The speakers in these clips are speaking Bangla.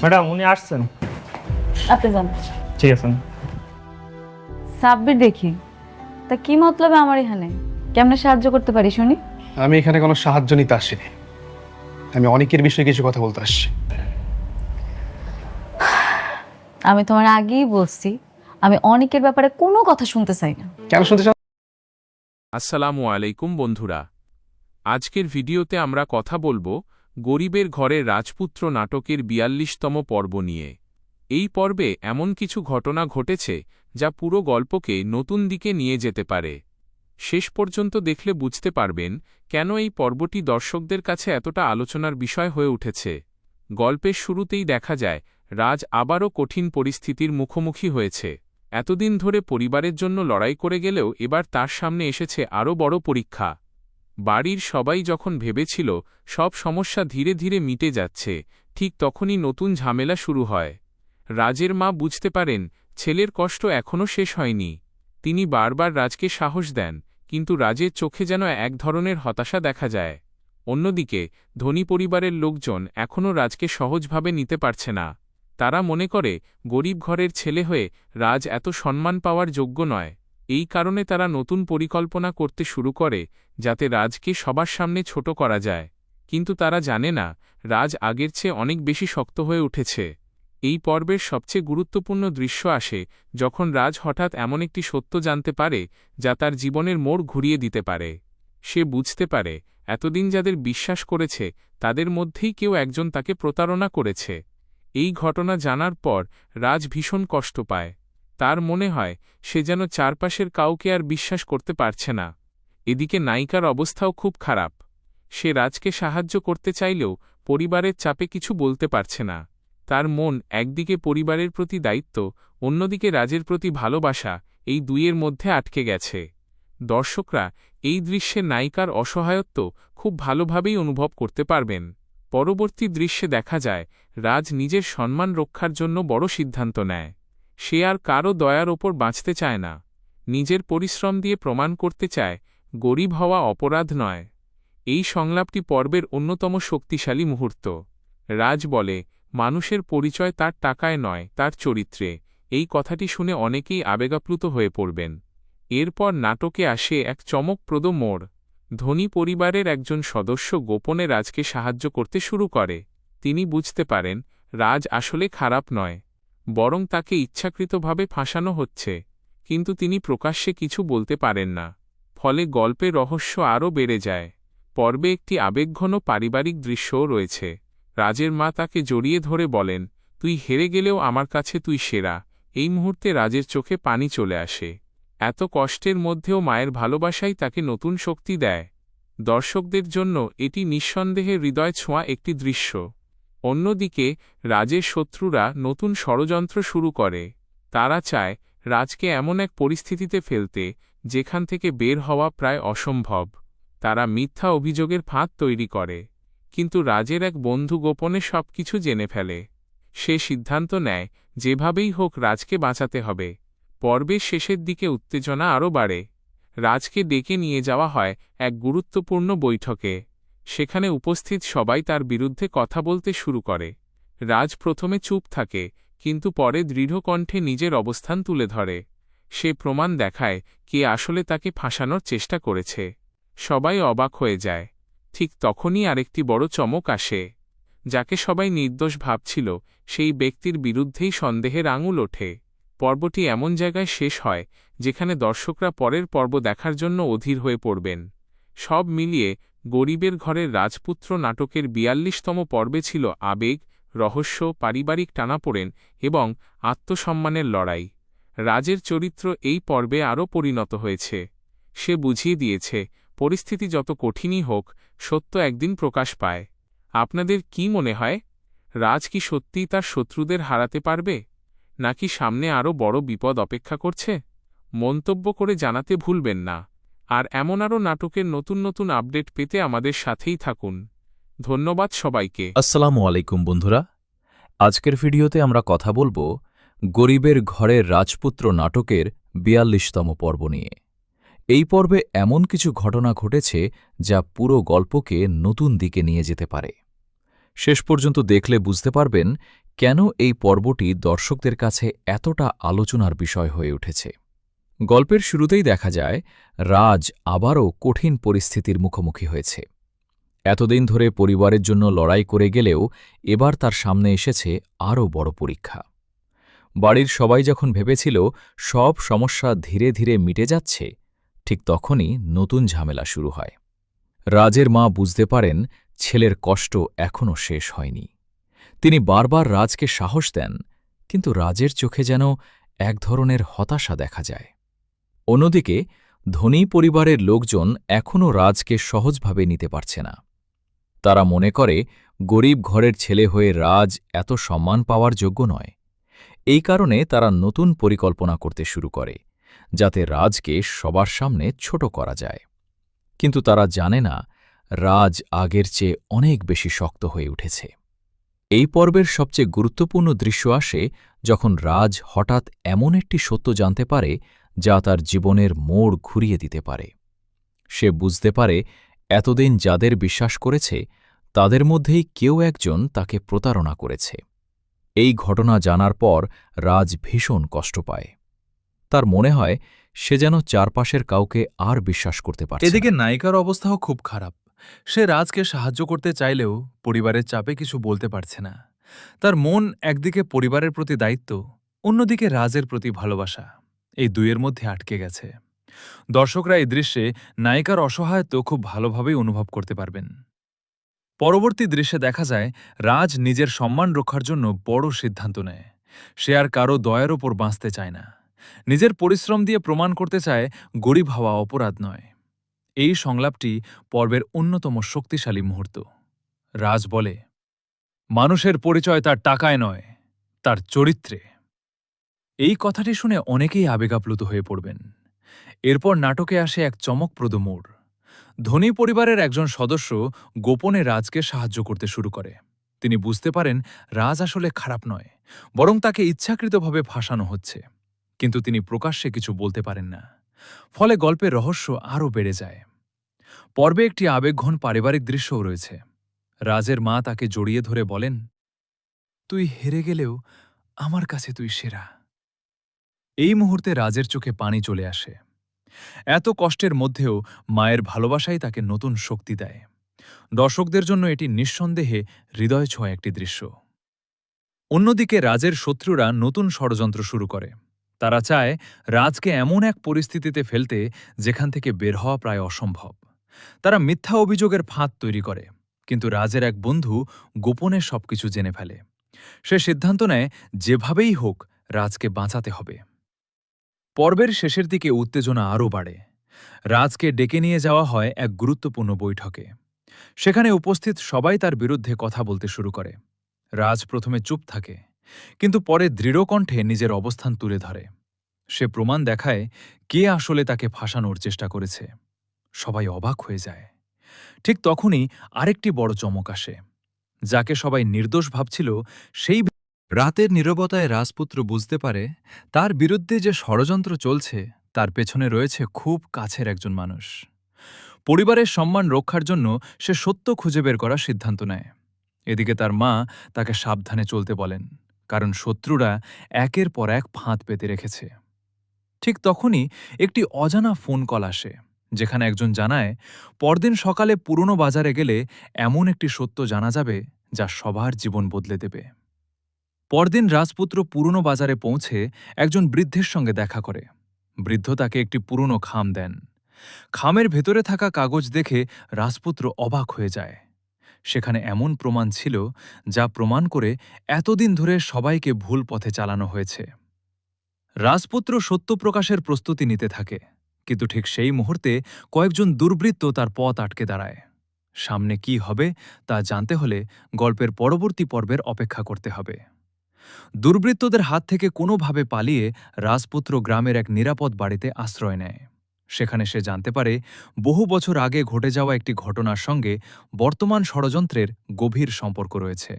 ম্যাডাম উনি আসছেন। আপনি যান। ঠিক আছে। সাব্বির দেখি তা কি মতলবে আমার এখানে কেমনে সাহায্য করতে পারি শুনি। আমি এখানে কোনো সাহায্য নিতে আসিনি, আমি অনেকের বিষয়ে কিছু কথা বলতে আসছি। আমি তোমার আগেই বলছি আমি অনেকের ব্যাপারে কোনো কথা শুনতে চাই না। কেন শুনতে চান? আসসালামু আলাইকুম বন্ধুরা, আজকের ভিডিওতে আমরা কথা বলবো গরিবের ঘরের রাজপুত্র নাটকের ৪২তম পর্ব নিয়ে। এই পর্বে এমন কিছু ঘটনা ঘটেছে যা পুরো গল্পকে নতুন দিকে নিয়ে যেতে পারে। শেষ পর্যন্ত দেখলে বুঝতে পারবেন কেন এই পর্বটি দর্শকদের কাছে এতটা আলোচনার বিষয় হয়ে উঠেছে। গল্পের শুরুতেই দেখা যায় রাজ আবারও কঠিন পরিস্থিতির মুখোমুখি হয়েছে। এতদিন ধরে পরিবারের জন্য লড়াই করে গেলেও এবার তার সামনে এসেছে আরও বড় পরীক্ষা। বাড়ির সবাই যখন ভেবেছিল সব সমস্যা ধীরে ধীরে মিটে যাচ্ছে, ঠিক তখনই নতুন ঝামেলা শুরু হয়। রাজের মা বুঝতে পারেন ছেলের কষ্ট এখনও শেষ হয়নি। তিনি বারবার রাজকে সাহস দেন, কিন্তু রাজের চোখে যেন এক ধরনের হতাশা দেখা যায়। অন্যদিকে ধনী পরিবারের লোকজন এখনও রাজকে সহজভাবে নিতে পারছে না। তারা মনে করে গরিব ঘরের ছেলে হয়ে রাজ এত সম্মান পাওয়ার যোগ্য নয়। এই কারণে তারা নতুন পরিকল্পনা করতে শুরু করে যাতে রাজকে সবার সামনে ছোট করা যায়। কিন্তু তারা জানে না রাজ আগের চেয়ে অনেক বেশি শক্ত হয়ে উঠেছে। এই পর্বের সবচেয়ে গুরুত্বপূর্ণ দৃশ্য আসে যখন রাজ হঠাৎ এমন একটি সত্য জানতে পারে যা তার জীবনের মোড় ঘুরিয়ে দিতে পারে। সে বুঝতে পারে এতদিন যাদের বিশ্বাস করেছে তাদের মধ্যেই কেউ একজন তাকে প্রতারণা করেছে। এই ঘটনা জানার পর রাজ ভীষণ কষ্ট পায়। তার মনে হয় সে যেন চারপাশের কাউকে আর বিশ্বাস করতে পারছে না। এদিকে নায়িকার অবস্থাও খুব খারাপ। সে রাজকে সাহায্য করতে চাইলেও পরিবারের চাপে কিছু বলতে পারছে না। তার মন একদিকে পরিবারের প্রতি দায়িত্ব, অন্যদিকে রাজের প্রতি ভালোবাসা, এই দুইয়ের মধ্যে আটকে গেছে। দর্শকরা এই দৃশ্যে নায়িকার অসহায়ত্ব খুব ভালোভাবেই অনুভব করতে পারবেন। পরবর্তী দৃশ্যে দেখা যায় রাজ নিজের সম্মান রক্ষার জন্য বড় সিদ্ধান্ত নেয়। সে আর কারও দয়ার ওপর বাঁচতে চায় না। নিজের পরিশ্রম দিয়ে প্রমাণ করতে চায় গরিব হওয়া অপরাধ নয়। এই সংলাপটি পর্বের অন্যতম শক্তিশালী মুহূর্ত। রাজ বলে, মানুষের পরিচয় তার টাকায় নয়, তার চরিত্রে। এই কথাটি শুনে অনেকেই আবেগাপ্লুত হয়ে পড়বেন। এরপর নাটকে আসে এক চমকপ্রদ মোড়। ধনী পরিবারের একজন সদস্য গোপনে রাজকে সাহায্য করতে শুরু করে। তিনি বুঝতে পারেন রাজ আসলে খারাপ নয়, বরং তাকে ইচ্ছাকৃতভাবে ফাঁসানো হচ্ছে। কিন্তু তিনি প্রকাশ্যে কিছু বলতে পারেন না। ফলে গল্পের রহস্য আরও বেড়ে যায়। পর্বে একটি আবেগঘন পারিবারিক দৃশ্যও রয়েছে। রাজের মা তাকে জড়িয়ে ধরে বলেন, তুই হেরে গেলেও আমার কাছে তুই সেরা। এই মুহূর্তে রাজের চোখে পানি চলে আসে। এত কষ্টের মধ্যেও মায়ের ভালোবাসাই তাকে নতুন শক্তি দেয়। দর্শকদের জন্য এটি নিঃসন্দেহে হৃদয় ছোঁয়া একটি দৃশ্য। অন্যদিকে রাজের শত্রুরা নতুন ষড়যন্ত্র শুরু করে। তারা চায় রাজকে এমন এক পরিস্থিতিতে ফেলতে যেখান থেকে বের হওয়া প্রায় অসম্ভব। তারা মিথ্যা অভিযোগের ফাঁদ তৈরি করে। কিন্তু রাজের এক বন্ধু গোপনে সবকিছু জেনে ফেলে। সে সিদ্ধান্ত নেয় যেভাবেই হোক রাজকে বাঁচাতে হবে। পর্বের শেষের দিকে উত্তেজনা আরও বাড়ে। রাজকে ডেকে নিয়ে যাওয়া হয় এক গুরুত্বপূর্ণ বৈঠকে। সেখানে উপস্থিত সবাই তার বিরুদ্ধে কথা বলতে শুরু করে। রাজ প্রথমে চুপ থাকে, কিন্তু পরে দৃঢ় কণ্ঠে নিজের অবস্থান তুলে ধরে। সে প্রমাণ দেখায় কে আসলে তাকে ফাঁসানোর চেষ্টা করেছে। সবাই অবাক হয়ে যায়। ঠিক তখনই আরেকটি বড় চমক আসে। যাকে সবাই নির্দোষ ভাবছিল সেই ব্যক্তির বিরুদ্ধেই সন্দেহের আঙুল ওঠে। পর্বটি এমন জায়গায় শেষ হয় যেখানে দর্শকরা পরের পর্ব দেখার জন্য অধীর হয়ে পড়বেন। সব মিলিয়ে গরিবের ঘরের রাজপুত্র নাটকের ৪২তম পর্বে ছিল আবেগ, রহস্য, পারিবারিক টানাপোড়েন এবং আত্মসম্মানের লড়াই। রাজের চরিত্র এই পর্বে আরও পরিণত হয়েছে। সে বুঝিয়ে দিয়েছে পরিস্থিতি যত কঠিনই হোক, সত্য একদিন প্রকাশ পায়। আপনাদের কি মনে হয়, রাজ কি সত্যিই তার শত্রুদের হারাতে পারবে, নাকি সামনে আরও বড় বিপদ অপেক্ষা করছে? মন্তব্য করে জানাতে ভুলবেন না। আর এমন আরও নাটকের নতুন নতুন আপডেট পেতে আমাদের সাথেই থাকুন। ধন্যবাদ সবাইকে। আসসালামু আলাইকুম বন্ধুরা, আজকের ভিডিওতে আমরা কথা বলবো গরিবের ঘরের রাজপুত্র নাটকের ৪২তম পর্ব নিয়ে। এই পর্বে এমন কিছু ঘটনা ঘটেছে যা পুরো গল্পকে নতুন দিকে নিয়ে যেতে পারে। শেষ পর্যন্ত দেখলে বুঝতে পারবেন কেন এই পর্বটি দর্শকদের কাছে এতটা আলোচনার বিষয় হয়ে উঠেছে? গল্পের শুরুতেই দেখা যায় রাজ আবারও কঠিন পরিস্থিতির মুখোমুখি হয়েছে। এতদিন ধরে পরিবারের জন্য লড়াই করে গেলেও এবার তার সামনে এসেছে আরও বড় পরীক্ষা। বাড়ির সবাই যখন ভেবেছিল সব সমস্যা ধীরে ধীরে মিটে যাচ্ছে, ঠিক তখনই নতুন ঝামেলা শুরু হয়। রাজের মা বুঝতে পারেন ছেলের কষ্ট এখনও শেষ হয়নি। তিনি বারবার রাজকে সাহস দেন, কিন্তু রাজের চোখে যেন এক ধরনের হতাশা দেখা যায়। অন্যদিকে ধনী পরিবারের লোকজন এখনও রাজকে সহজভাবে নিতে পারছে না। তারা মনে করে গরিব ঘরের ছেলে হয়ে রাজ এত সম্মান পাওয়ার যোগ্য নয়। এই কারণে তারা নতুন পরিকল্পনা করতে শুরু করে, যাতে রাজকে সবার সামনে ছোট করা যায়। কিন্তু তারা জানে না রাজ আগের চেয়ে অনেক বেশি শক্ত হয়ে উঠেছে। এই পর্বের সবচেয়ে গুরুত্বপূর্ণ দৃশ্য আসে যখন রাজ হঠাৎ এমন একটি সত্য জানতে পারে যা তার জীবনের মোড় ঘুরিয়ে দিতে পারে। সে বুঝতে পারে এতদিন যাদের বিশ্বাস করেছে তাদের মধ্যেই কেউ একজন তাকে প্রতারণা করেছে। এই ঘটনা জানার পর রাজ ভীষণ কষ্ট পায়। তার মনে হয় সে যেন চারপাশের কাউকে আর বিশ্বাস করতে পারছে না। এদিকে নায়িকার অবস্থাও খুব খারাপ। সে রাজকে সাহায্য করতে চাইলেও পরিবারের চাপে কিছু বলতে পারছে না। তার মন একদিকে পরিবারের প্রতি দায়িত্ব, অন্যদিকে রাজের প্রতি ভালোবাসা, এই দুইয়ের মধ্যে আটকে গেছে। দর্শকরা এই দৃশ্যে নায়িকার অসহায়ত্ব খুব ভালোভাবেই অনুভব করতে পারবেন। পরবর্তী দৃশ্যে দেখা যায় রাজ নিজের সম্মান রক্ষার জন্য বড় সিদ্ধান্ত নেয়। সে আর কারো দয়ার ওপর বাঁচতে চায় না। নিজের পরিশ্রম দিয়ে প্রমাণ করতে চায় গরিব হওয়া অপরাধ নয়। এই সংলাপটি পর্বের অন্যতম শক্তিশালী মুহূর্ত। রাজ বলে, মানুষের পরিচয় তার টাকায় নয়, তার চরিত্রে। এই কথাটি শুনে অনেকেই আবেগাপ্লুত হয়ে পড়বেন। এরপর নাটকে আসে এক চমকপ্রদ মোড়। ধনী পরিবারের একজন সদস্য গোপনে রাজকে সাহায্য করতে শুরু করে। তিনি বুঝতে পারেন রাজ আসলে খারাপ নয়, বরং তাকে ইচ্ছাকৃতভাবে ফাঁসানো হচ্ছে। কিন্তু তিনি প্রকাশ্যে কিছু বলতে পারেন না। ফলে গল্পের রহস্য আরও বেড়ে যায়। পর্বে একটি আবেগঘন পারিবারিক দৃশ্যও রয়েছে। রাজের মা তাকে জড়িয়ে ধরে বলেন, তুই হেরে গেলেও আমার কাছে তুই সেরা। এই মুহূর্তে রাজের চোখে পানি চলে আসে। এত কষ্টের মধ্যেও মায়ের ভালোবাসাই তাকে নতুন শক্তি দেয়। দর্শকদের জন্য এটি নিঃসন্দেহে হৃদয় ছোঁয়া একটি দৃশ্য। অন্যদিকে রাজের শত্রুরা নতুন ষড়যন্ত্র শুরু করে। তারা চায় রাজকে এমন এক পরিস্থিতিতে ফেলতে যেখান থেকে বের হওয়া প্রায় অসম্ভব। তারা মিথ্যা অভিযোগের ফাঁদ তৈরি করে, কিন্তু রাজের এক বন্ধু গোপনে সবকিছু জেনে ফেলে। সে সিদ্ধান্ত নেয় যেভাবেই হোক রাজকে বাঁচাতে হবে। পর্বের শেষের দিকে উত্তেজনা আরও বাড়ে। রাজকে ডেকে নিয়ে যাওয়া হয় এক গুরুত্বপূর্ণ বৈঠকে। সেখানে উপস্থিত সবাই তার বিরুদ্ধে কথা বলতে শুরু করে। রাজ প্রথমে চুপ থাকে, কিন্তু পরে দৃঢ় কণ্ঠে নিজের অবস্থান তুলে ধরে। সে প্রমাণ দেখায় কে আসলে তাকে ফাঁসানোর চেষ্টা করেছে। সবাই অবাক হয়ে যায়। ঠিক তখনই আরেকটি বড় চমক আসে। যাকে সবাই নির্দোষ ভাবছিল সেই রাতের নীরবতায় রাজপুত্র বুঝতে পারে তার বিরুদ্ধে যে ষড়যন্ত্র চলছে তার পেছনে রয়েছে খুব কাছের একজন মানুষ। পরিবারের সম্মান রক্ষার জন্য সে সত্য খুঁজে বের করার সিদ্ধান্ত নেয়। এদিকে তার মা তাকে সাবধানে চলতে বলেন, কারণ শত্রুরা একের পর এক ফাঁদ পেতে রেখেছে। ঠিক তখনই একটি অজানা ফোন কল আসে, যেখানে একজন জানায় পরদিন সকালে পুরনো বাজারে গেলে এমন একটি সত্য জানা যাবে যা সবার জীবন বদলে দেবে। পরদিন রাজপুত্র পুরনো বাজারে পৌঁছে একজন বৃদ্ধের সঙ্গে দেখা করে। বৃদ্ধ তাকে একটি পুরনো খাম দেন। খামের ভেতরে থাকা কাগজ দেখে রাজপুত্র অবাক হয়ে যায়। সেখানে এমন প্রমাণ ছিল যা প্রমাণ করে এতদিন ধরে সবাইকে ভুল পথে চালানো হয়েছে। রাজপুত্র সত্য প্রকাশের প্রস্তুতি নিতে থাকে, কিন্তু ঠিক সেই মুহূর্তে কয়েকজন দুর্বৃত্ত তার পথ আটকে দাঁড়ায়। সামনে কি হবে তা জানতে হলে গল্পের পরবর্তী পর্বের অপেক্ষা করতে হবে। দুর্বৃত্তদের হাত থেকে কোনোভাবে পালিয়ে রাজপুত্র গ্রামের এক নিরাপদ বাড়িতে আশ্রয় নেয়। সেখানে সে জানতে পারে বহু বছর আগে ঘটে যাওয়া একটি ঘটনার সঙ্গে বর্তমান ষড়যন্ত্রের গভীর সম্পর্ক রয়েছে।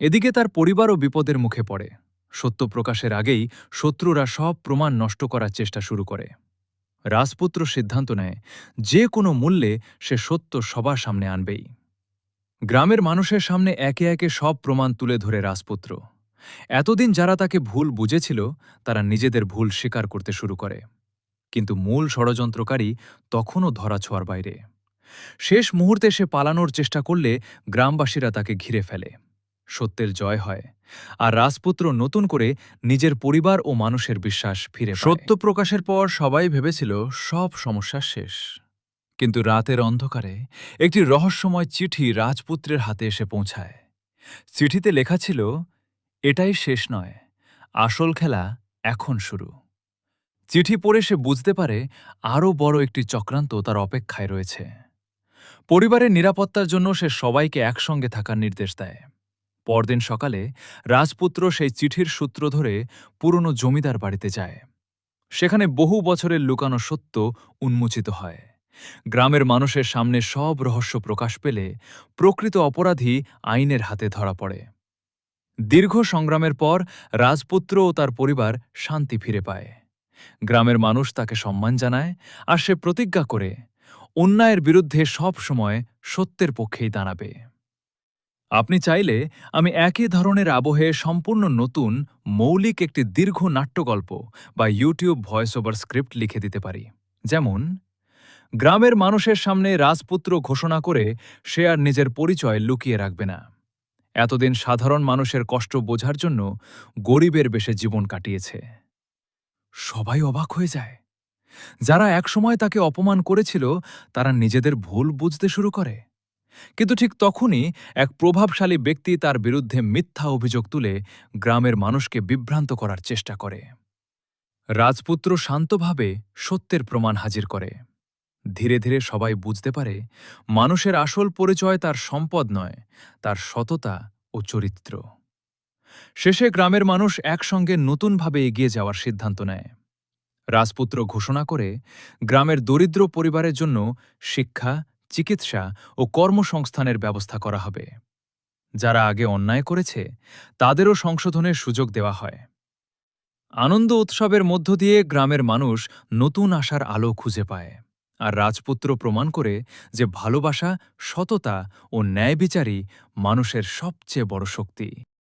এদিকে তার পরিবারও বিপদের মুখে পড়ে। সত্য প্রকাশের আগেই শত্রুরা সব প্রমাণ নষ্ট করার চেষ্টা শুরু করে। রাজপুত্র সিদ্ধান্ত নেয় যে কোনো মূল্যে সে সত্য সবার সামনে আনবেই। গ্রামের মানুষের সামনে একে একে সব প্রমাণ তুলে ধরে রাজপুত্র। এতদিন যারা তাকে ভুল বুঝেছিল তারা নিজেদের ভুল স্বীকার করতে শুরু করে, কিন্তু মূল ষড়যন্ত্রকারী তখনও ধরাছোঁয়ার বাইরে। শেষ মুহূর্তে সে পালানোর চেষ্টা করলে গ্রামবাসীরা তাকে ঘিরে ফেলে। সত্যের জয় হয়, আর রাজপুত্র নতুন করে নিজের পরিবার ও মানুষের বিশ্বাস ফিরে পায়। সত্য প্রকাশের পর সবাই ভেবেছিল সব সমস্যা শেষ, কিন্তু রাতের অন্ধকারে একটি রহস্যময় চিঠি রাজপুত্রের হাতে এসে পৌঁছায়। চিঠিতে লেখা ছিল, এটাই শেষ নয়, আসল খেলা এখন শুরু। চিঠি পড়ে সে বুঝতে পারে আরও বড় একটি চক্রান্ত তার অপেক্ষায় রয়েছে। পরিবারের নিরাপত্তার জন্য সে সবাইকে একসঙ্গে থাকার নির্দেশ দেয়। পরদিন সকালে রাজপুত্র সেই চিঠির সূত্র ধরে পুরনো জমিদার বাড়িতে যায়। সেখানে বহু বছরের লুকানো সত্য উন্মোচিত হয়। গ্রামের মানুষের সামনে সব রহস্য প্রকাশ পেলে প্রকৃত অপরাধী আইনের হাতে ধরা পড়ে। দীর্ঘ সংগ্রামের পর রাজপুত্র ও তার পরিবার শান্তি ফিরে পায়। গ্রামের মানুষ তাকে সম্মান জানায়, আর সে প্রতিজ্ঞা করে অন্যায়ের বিরুদ্ধে সব সময় সত্যের পক্ষেই দাঁড়াবে। আপনি চাইলে আমি একই ধরনের আবহে সম্পূর্ণ নতুন মৌলিক একটি দীর্ঘ নাট্যগল্প বা ইউটিউব ভয়েস ওভার স্ক্রিপ্ট লিখে দিতে পারি। যেমন, গ্রামের মানুষের সামনে রাজপুত্র ঘোষণা করে সে আর নিজের পরিচয় লুকিয়ে রাখবে না। এতদিন সাধারণ মানুষের কষ্ট বোঝার জন্য গরিবের বেশে জীবন কাটিয়েছে। সবাই অবাক হয়ে যায়। যারা একসময় তাকে অপমান করেছিল তারা নিজেদের ভুল বুঝতে শুরু করে। কিন্তু ঠিক তখনই এক প্রভাবশালী ব্যক্তি তার বিরুদ্ধে মিথ্যা অভিযোগ তুলে গ্রামের মানুষকে বিভ্রান্ত করার চেষ্টা করে। রাজপুত্র শান্তভাবে সত্যের প্রমাণ হাজির করে। ধীরে ধীরে সবাই বুঝতে পারে মানুষের আসল পরিচয় তার সম্পদ নয়, তার সততা ও চরিত্র। শেষে গ্রামের মানুষ একসঙ্গে নতুনভাবে এগিয়ে যাওয়ার সিদ্ধান্ত নেয়। রাজপুত্র ঘোষণা করে গ্রামের দরিদ্র পরিবারের জন্য শিক্ষা, চিকিৎসা ও কর্মসংস্থানের ব্যবস্থা করা হবে। যারা আগে অন্যায় করেছে তাদেরও সংশোধনের সুযোগ দেওয়া হয়। আনন্দ উৎসবের মধ্য দিয়ে গ্রামের মানুষ নতুন আশার আলো খুঁজে পায়, আর রাজপুত্র প্রমাণ করে যে ভালোবাসা, সততা ও ন্যায়বিচারই মানুষের সবচেয়ে বড় শক্তি।